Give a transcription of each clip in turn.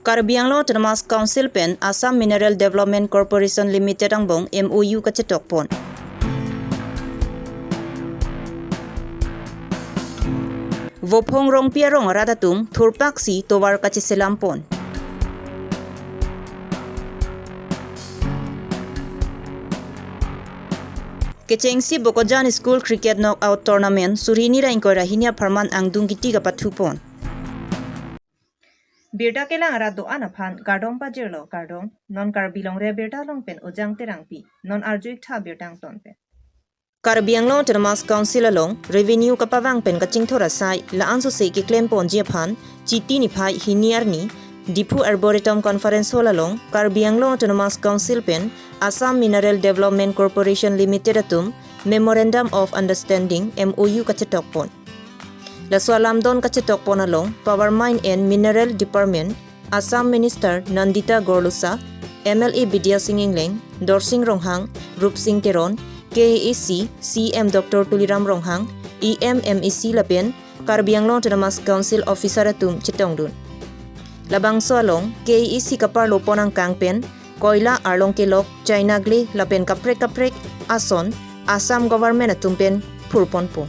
Karbi Autonomous Council pen Assam Mineral Development Corporation Limited ang bong MOU kacetok pon. Vopong rong pierong radatum thurpaksi towar kaciselam pon. Kecengsi Bokojan School Cricket Knockout Tournament surini ra ingkora hinia pharman ang dungiti ka pathupon. Birta kelang ara doan aphan gardong pa jirlo gardong non Karbi Longri Abirta long pen ojang terang pi non arjuik tha birtang ton pen. Karbi Autonomous Council along revenue kapawang pen kaching thora sai la anso se ki claim pon je phan chiti ni phai hiniar ni Dipu Arboretum Conference Hall along Karbi Autonomous Council pen Assam Mineral Development Corporation Limited atum Memorandum of Understanding MOU kacetok pon. Laswalam don kacetok pon along Power Mine and Mineral Department Assam Minister Nandita Gorlusa MLA Bidya Singh Ingleng Dorsing Ronghang Rup Singh Teron KAC CM Dr. Tuliram Ronghang EMMEC Lapen Karbi Autonomous Council Officer atum chitongdun. Labang so along KAC kapar lopon ang kangpen Koila arlong kelok China gle lapen kaprek ason Assam government atumpen purpon po.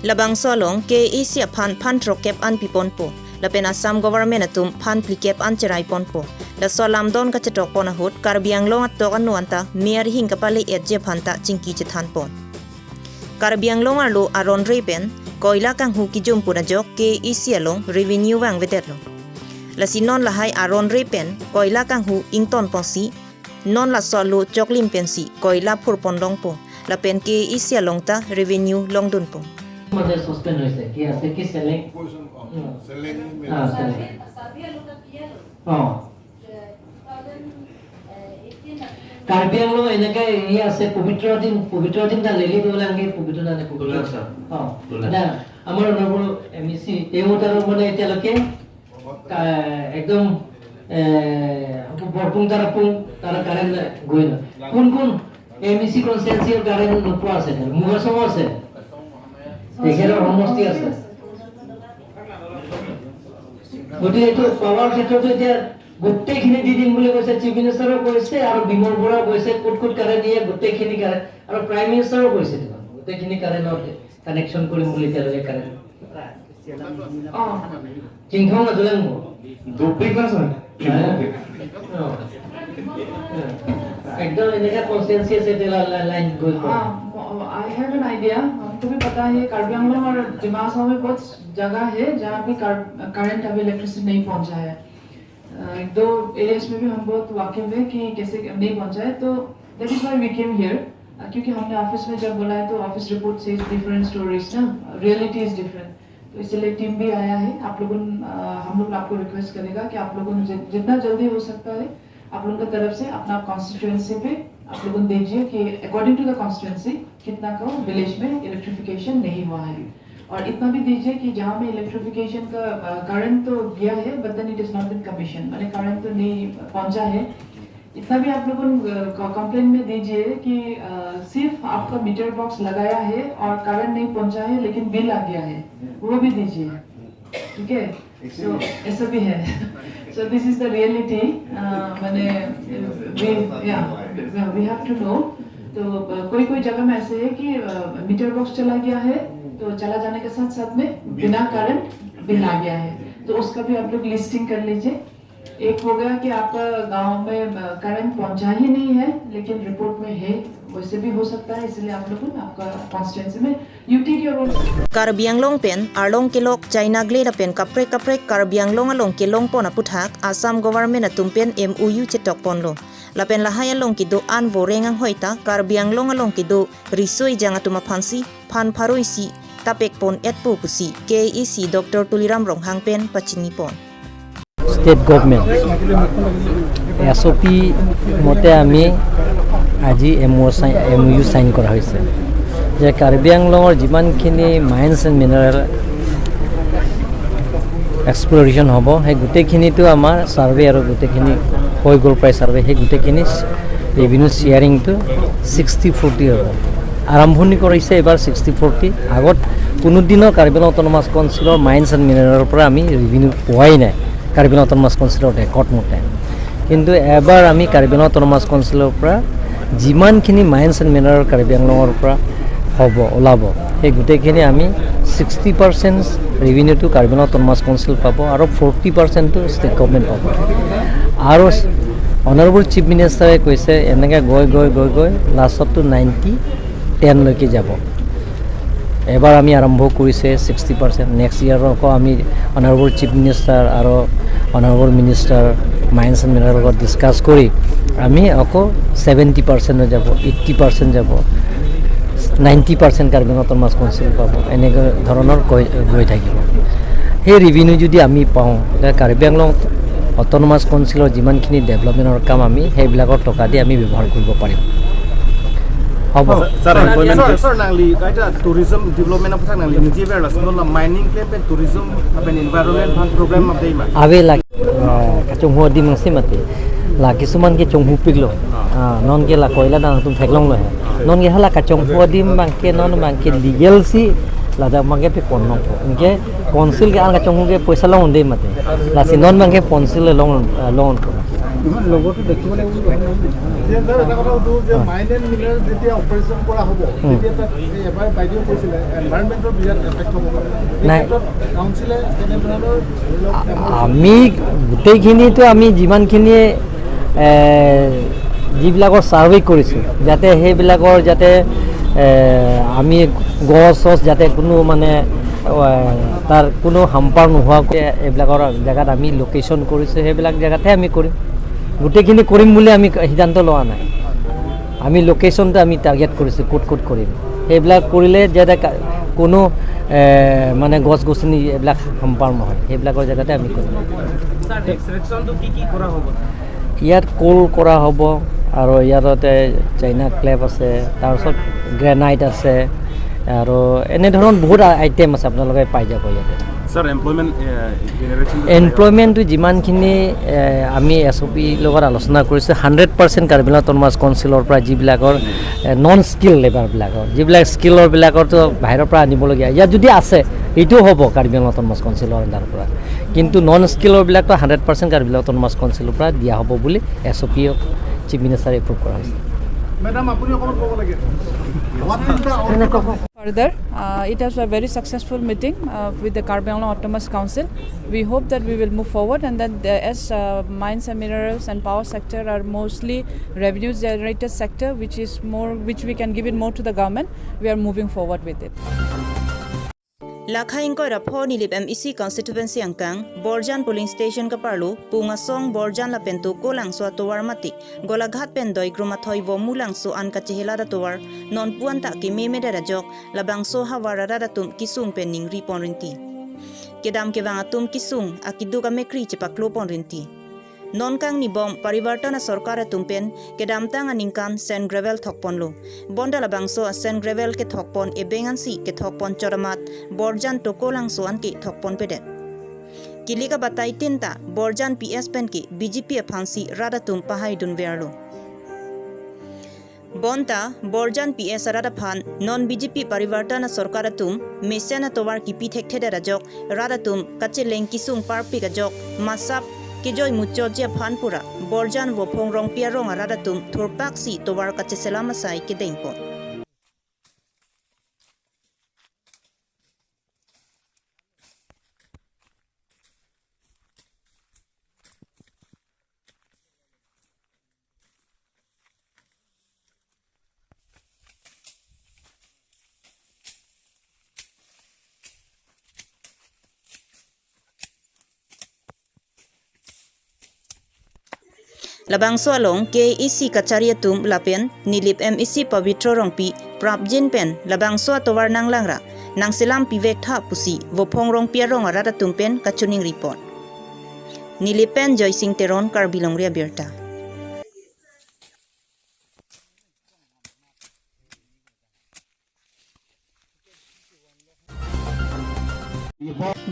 Labang so along KAC pan trokep an pipon po. Lapen Assam government atum pan plikep an cerai pon po. La so lam don ka cetok pon ahut Karbi at tokan nuanta miar hing kapale etje phanta chingki chethan pon. Karbi arlo aron repen koila kang hu ki jum puna jok KAC along revenue wang veterlo. La sinon lahai aron repen koila kang hu ington ponsi non la solo choklim pensi koila purpon long po. Lapen KAC along ta revenue long dun po. Mother suspend hoise ki ase ki selling Karbi enake ye ase pavitra din da leli dolange pavitra ne pavitra na amar honorable MEC eotar mane etelake ekdom borpung tara karen goina kun MEC consensus karen no ase mugaso ase এখানে সমষ্টি আছে গতিকে এইটো power ক্ষেত্ৰতো এতিয়া গোটেইখিনি দি দিম বুলি কৈছে চিফ মিনিষ্টাৰো কৈছে আৰু বিমল বৰা কৈছে কোট কাৰে দিয়ে গোটেইখিনি কাৰে আৰু প্ৰাইম মিনিষ্টাৰো কৈছে গোটেইখিনি কাৰেণ্টৰ কানেকশ্যন কৰিম বুলি তেওঁলোকে কাৰেণ্ট কিংখন আজলেন মোৰ দুপৰি ক্লাছ হয় একদম এনেকা কনসেন্সাস এটা লাইন গৈ I have an idea. तुम्हें पता है कार्बी और दिमाग में बहुत जगह है जहाँ पे करंट अभी इलेक्ट्रिसिटी नहीं पहुँचा है. एक दो एरियाज में भी हम बहुत वाकिफ हैं कि कैसे नहीं पहुँचा है तो that is why we came here. क्योंकि हमने ऑफिस में जब बुलाया तो ऑफिस रिपोर्ट से डिफरेंट स्टोरीज ना रियलिटी इज डिफरेंट तो इसलिए टीम भी आया है आप लोगों हम लोग आपको रिक्वेस्ट करेगा कि आप लोगों जितना जल्दी हो सकता है आप लोगों की तरफ से अपना कॉन्स्टिट्यूएंसी पे आप लोगों दीजिए कि अकॉर्डिंग टू द कॉन्स्टिट्यूएंसी कितना का विलेज में इलेक्ट्रिफिकेशन नहीं हुआ है और इतना भी दीजिए कि जहाँ में इलेक्ट्रिफिकेशन का करंट तो गया है but then it is not been commission माने करंट तो नहीं पहुंचा है इतना भी आप लोगों कंप्लेन में दीजिए कि सिर्फ आपका मीटर बॉक्स लगाया है और करंट नहीं पहुंचा है लेकिन बिल आ गया है वो भी दीजिए ठीक है so ऐसा भी है so this is the reality माने we have to know तो कोई जगह में ऐसे है कि मीटर बॉक्स चला गया है तो चला जाने के साथ साथ में बिना करंट बिल आ गया है तो उसका भी आप लोग लिस्टिंग कर लीजिए एक हो गया कि आपका गांव में करंट पहुंचा ही नहीं है लेकिन रिपोर्ट में है वैसे भी हो सकता है इसलिए आप लोगों ने आपका कॉन्स्टिट्यूएंसी में UT K role Karbi pen arlong kelok China gle pen kaprek Karbi along kelong pon aputhak Assam government atumpen MOU chetok pon lo lapen lahai along kido an voreng ang hoita Karbi along kido risoi jang atuma phansi phan pharoi si tapek pon etpu pusi KAC Dr. Tuliram Ronghang pen pachini pon state government SOP মতে আমি আজি MOU sign কৰা হৈছে যে কাৰ্বি আংলঙৰ যিমানখিনি mines and mineral এক্সপ্লৰেশ্যন হ'ব সেই গোটেইখিনিতো আমাৰ ছাৰ্ভে আৰু গোটেইখিনি হৈ গ'ল প্ৰায় ছাৰ্ভে সেই গোটেইখিনি ৰেভিনিউ শ্বেয়াৰিংটো 60-40 হ'ব আৰম্ভণি কৰিছে এবাৰ 60-40 আগত কোনোদিনো কাৰ্বি অট'নমাছ কাউন্সিলৰ মাইন্স এণ্ড মিনাৰেলৰ পৰা আমি ৰেভিনিউ পোৱাই নাই কাৰ্বি আংলং অট'নমাছ কাউন্সিলৰ ৰেকৰ্ড মতে কিন্তু এবাৰ আমি কাৰ্বি আংলং অট'নমাছ কাউন্সিলৰ পৰা যিমানখিনি মাইন্স এণ্ড মিনাৰেল কাৰ্বি আংলঙৰ পৰা হ'ব ওলাব সেই গোটেইখিনি আমি 60% ৰেভিনিউটো কাৰ্বি আংলং অট'নমাছ কাউন্সিল পাব আৰু 40%টো ষ্টেট গভৰ্ণমেণ্ট পাব আৰু অনাৰেবল চিফ মিনিষ্টাৰে কৈছে এনেকৈ গৈ লাষ্টততো 90-10লৈকে যাব এবাৰ আমি আৰম্ভ কৰিছে 60% নেক্সট ইয়াৰৰ আকৌ আমি অনাৰেবল চিফ মিনিষ্টাৰ আৰু অনাৰেবল মিনিষ্টাৰ মাইন্স এণ্ড মিনাৰেলৰ লগত ডিছকাছ কৰি আমি আকৌ 70% যাব 80% যাব 90% কাৰ্বি আংলং অট'নমাছ কাউন্সিল পাব এনেকৈ ধৰণৰ গৈ থাকিব সেই ৰেভিনিউ যদি আমি পাওঁ তেতিয়া কাৰ্বি আংলং অট'নমাছ কাউন্সিলৰ যিমানখিনি ডেভেলপমেণ্টৰ কাম আমি সেইবিলাকৰ টকা দি আমি ব্যৱহাৰ কৰিব পাৰিম হ'ব Sir, nangli kaita tourism development apa nangli niji berla sebenarnya mining claim pen tourism apa environment fund program apa ima abe la kachong ho di mangsi mate la kisuman ke chonghu piglo non ke la koila na tum theklong lo non ke hala kachong ho di mang ke non mang ke legal si la da mang ke pe konno inke council ke al kachong ke paisa long de mate la si non mang ke council long logo to dekhibole যে sir এটা কথা উঠো যে mine and mineral যেতিয়া operation কৰা হ'ব তেতিয়া তাত এবাৰ বাইদেউ কৈছিলে এনভাইৰনমেন্টৰ বিৰাট এফেক্ট হ'ব নাই কাউন্সিলে কেনে ধৰণৰ আমি গোটেইখিনিতো আমি যিমানখিনি যিবিলাকৰ ছাৰ্ভে কৰিছোঁ যাতে সেইবিলাকৰ যাতে আমি গছ যাতে কোনো মানে তাৰ কোনো হাম্পাৰ নোহোৱাকৈ এইবিলাকৰ জেগাত আমি লোকেশ্যন কৰিছোঁ সেইবিলাক জেগাতে আমি কৰিম গোটেইখিনি কৰিম বুলি আমি সিদ্ধান্ত লোৱা নাই আমি লোকেশ্যনটো আমি টাৰ্গেট কৰিছোঁ ক'ত কৰিম সেইবিলাক কৰিলে যাতে কোনো মানে গছ গছনি এইবিলাক হাম্পাৰ নহয় সেইবিলাকৰ জেগাতে আমি কৰিম ইয়াত কোল কৰা হ'ব আৰু ইয়াতে চাইনা ক্লেপ আছে তাৰপিছত গ্ৰেনাইট আছে আৰু এনেধৰণৰ বহুত আইটেম আছে আপোনালোকে পাই যাব ইয়াতে স্যাৰ এমপ্লয়মেণ্টটো যিমানখিনি আমি SOP লগত আলোচনা কৰিছোঁ 100% কাৰ্বি আংলং অট'নমাছ কাউন্সিলৰ পৰা যিবিলাকৰ নন স্কিল লেবাৰবিলাকৰ যিবিলাক স্কিলৰবিলাকৰতো বাহিৰৰ পৰা আনিবলগীয়া ইয়াত যদি আছে এইটো হ'ব কাৰ্বি আংলং অট'নমাছ কাউন্সিলৰ আণ্ডাৰৰ পৰা কিন্তু নন স্কিলৰবিলাকতো 100% কাৰ্বি আংলং অট'নমাছ কাউন্সিলৰ পৰা দিয়া হ'ব বুলি SOP চিফ মিনিষ্টাৰে এপ্ৰুভ কৰা হৈছে ম্যাডাম আপুনি অকমান ক'ব লাগে Further, it was a very successful meeting with the Karbi Longri Autonomous Council. We hope that we will move forward and that as mines and minerals and power sector are mostly revenue generated sector, which we can give it more to the government. We are moving forward with it. Lakhain ko rapho nilip MEC constituency angkang Borjan polling station ka parlo pungasong Borjan la pento kolang so towar mati golaghat pendoi grumathoi wo mulang so an ka chehela da towar non puanta ki meme da jok labang so hawara da tum kisung penning ripon rinti kedam ke wanga tum kisung akidu ka mekri chepaklo pon rinti non kang ni bom parivartana sarkar tumpen kedam tang aningkan sen gravel thokpon lo bonda labang so sen gravel ke thokpon ebengan si ke thokpon choramat borjan tokolang so an ke thokpon pede kilika batai tinta borjan PS pen ki BJP phansi radatum pahai dun verlo bonta borjan PS rada phan non BJP parivartana sarkar tum mesena towar ki pi thektheda rajok radatum kacheleng kisung parpi ka jok masap Kijoy mucho je phanpura borjan wo phongrong piarong aradatum thurpak si towar kache selamasai kidengpo Labang soalong KEC kacariatum lapen nilip MEC pavitro rongpi prapjin pen labang so towar nang langra nang selam pivek tha pusi vopong rong piarong arada tumpen kachuning report nilipen joysing teron Karbi Longri Abirta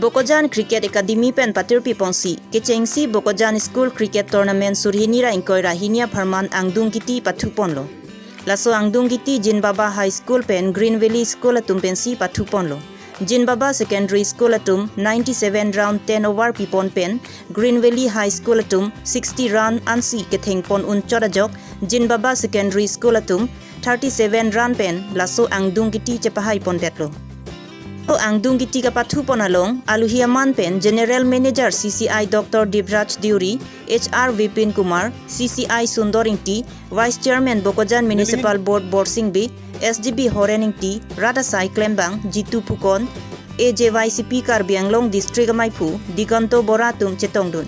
Bokojan Cricket Academy pen patir pipongsi kechengsi Bokojan School Cricket Tournament surhinira ingkoi rahinia Farman angdung kiti pathuponlo laso angdung kiti Jinbaba High School pen Green Valley School atumpensi pathuponlo Jinbaba Secondary School atum 97 round 10 over pipon pen, Green Valley High School atum 60 round ansi ketheng pon un chodajok, Jinbaba Secondary School atum 37 round pen laso angdung kiti chepahai pon tetlo. O angdung kiti kapathu ponalong aluhiaman pen General Manager CCI Dr. Divraj Diuri, HR Vipin Kumar, CCI Sundoringti, Vice Chairman Bokojan Municipal Board Borsingbi, SDB Horeningti, Radasai Klembang, Jitu Pukon, AJYCP Karbi Anglong District Maipu, Diganto Boratum Chetongdun.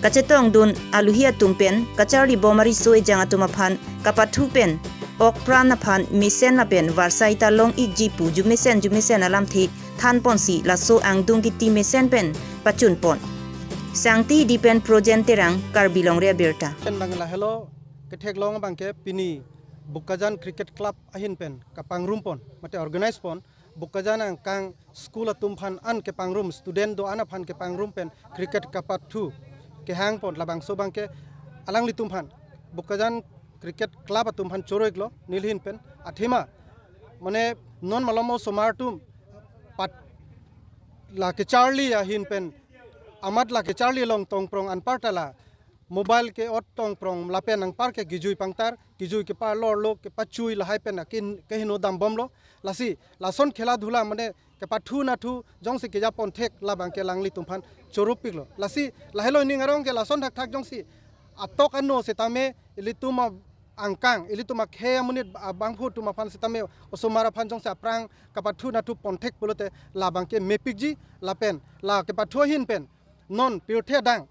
Kachetongdun aluhia tumpen, kachari bomari soe jangatumaphan, kapathu pen, okpran naphan misen napen varsai talong ikjipu jumisen alam thi than ponsi laso angdung kiti misen pen pachun pon. Sangti dipen projen terang Karbi Longri Abirta. Pen bangla hello kethek long bangke pini Bukajan Cricket Club ahin pen kapang room pon mate organize pon Bukajan ang kang school atum phan an ke pang room student do ana phan ke pang room pen cricket kapat thu ke hang pon labang so bangke alang litum phan Bukajan Cricket Club atum phan choroiglo nilhin pen athima mane non malomo somartum pat la ke Charlie ahin pen amat la ke Charlie long tong prong an partala mobile ke ot tong prong lapen ang par ke gijui pangtar gijui ke par lor lo ke pachui la haipen kin ke hino dam bomlo lasi lason khela dhula mane ke pathu na thu jongsi ke japon thek labang ke langli tumpan chorupiklo lasi lahelo ni ngarong ke lason thak thak jongsi atok anno setame ilituma angkang ilituma khe munit bangphu tuma phan setame osomara phan jongsa prang kapathu na thu ponthek pulote labang ke mepikji lapen la ke pathu hin pen non pirthe dang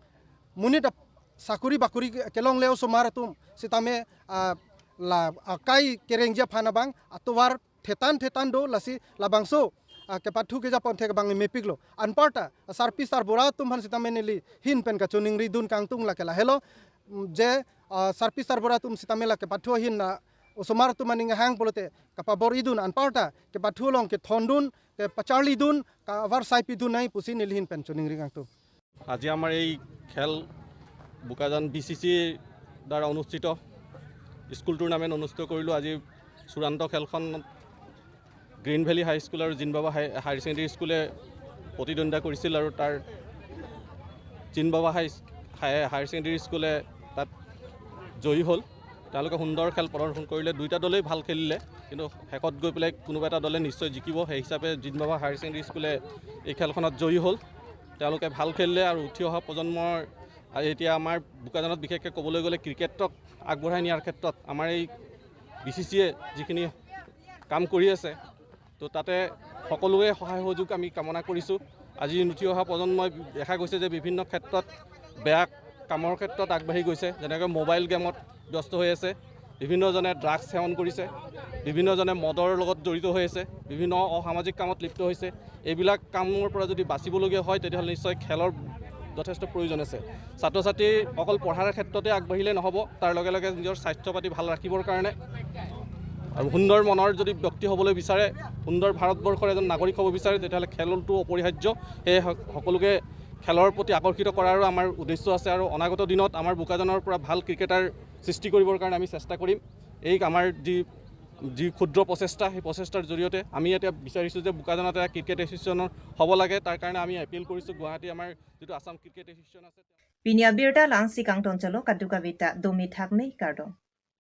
munit sakuri bakuri kelong leo somaratum sitame la akai kerengja phanabang atowar thetan do lasi labangso ke pathu ke japon thek bang mepiklo anparta sarpisar boratum han sitame nili hin pen ka chuning ridun kangtung la kela hello je sarpisar boratum sitame la ke pathu hin na osomaratum maning hang polote kapabor idun anparta ke pathu long ke thondun ke pacharli dun ka var saipi dun nai pusi nili hin pen chuning ri kangtung আজি আমাৰ এই খেল বুকাজান BCC দ্বাৰা অনুষ্ঠিত school tournament অনুষ্ঠিত কৰিলোঁ। আজি চূড়ান্ত খেলখন গ্ৰীণ ভেলী হাই স্কুল আৰু জিনবাবা হায়াৰ ছেকেণ্ডেৰী স্কুলে প্ৰতিদ্বন্দ্বিতা কৰিছিল আৰু তাৰ জিনবাবা হায়াৰ ছেকেণ্ডেৰী স্কুলে তাত জয়ী হ'ল। তেওঁলোকে সুন্দৰ খেল প্ৰদৰ্শন কৰিলে, দুইটা দলেই ভাল খেলিলে, কিন্তু শেষত গৈ পেলাই কোনোবা এটা দলে নিশ্চয় জিকিব, সেই হিচাপে জিনবাবা হায়াৰ ছেকেণ্ডেৰী স্কুলে এই খেলখনত জয়ী হ'ল। তেওঁলোকে ভাল খেলিলে আৰু উঠি অহা প্ৰজন্মৰ এতিয়া আমাৰ বোকাজানত বিশেষকৈ ক'বলৈ গ'লে ক্ৰিকেটক আগবঢ়াই নিয়াৰ ক্ষেত্ৰত আমাৰ এই BCCয়ে যিখিনি কাম কৰি আছে, তো তাতে সকলোৱে সহায় সহযোগ আমি কামনা কৰিছোঁ। আজি উঠি অহা প্ৰজন্মই দেখা গৈছে যে বিভিন্ন ক্ষেত্ৰত বেয়া কামৰ ক্ষেত্ৰত আগবাঢ়ি গৈছে, যেনেকৈ মোবাইল গেমত ব্যস্ত হৈ আছে, বিভিন্নজনে ড্ৰাগছ সেৱন কৰিছে, বিভিন্নজনে মদৰ লগত জড়িত হৈ আছে, বিভিন্ন অসামাজিক কামত লিপ্ত হৈছে। এইবিলাক কামৰ পৰা যদি বাচিবলগীয়া হয় তেতিয়াহ'লে নিশ্চয় খেলৰ যথেষ্ট প্ৰয়োজন আছে। ছাত্ৰ ছাত্ৰী অকল পঢ়াৰ ক্ষেত্ৰতে আগবাঢ়িলে নহ'ব, তাৰ লগে লগে নিজৰ স্বাস্থ্য পাতি ভাল ৰাখিবৰ কাৰণে আৰু সুন্দৰ মনৰ যদি ব্যক্তি হ'বলৈ বিচাৰে, সুন্দৰ ভাৰতবৰ্ষৰ এজন নাগৰিক হ'ব বিচাৰে, তেতিয়াহ'লে খেলটো অপৰিহাৰ্য। সেয়ে সকলোকে খেলৰ প্ৰতি আকৰ্ষিত কৰাৰো আমাৰ উদ্দেশ্য আছে আৰু অনাগত দিনত আমাৰ বোকাজানৰ পৰা ভাল ক্ৰিকেটাৰ সৃষ্টি কৰিবৰ কাৰণে আমি চেষ্টা কৰিম। এই আমাৰ যি ক্ষুদ্ৰ প্ৰচেষ্টা, সেই প্ৰচেষ্টাৰ জৰিয়তে আমি এতিয়া বিচাৰিছোঁ যে বোকাজানত এটা ক্ৰিকেট এছ'চিয়েশ্যন হ'ব লাগে। তাৰ কাৰণে আমি এপিল কৰিছোঁ গুৱাহাটী আমাৰ যিটো আছাম ক্ৰিকেট এছ'চিয়েশ্যন আছে। Pinya Abirta lang si Kang Toncelo Kaduka Vita Domi Thakme Kardong.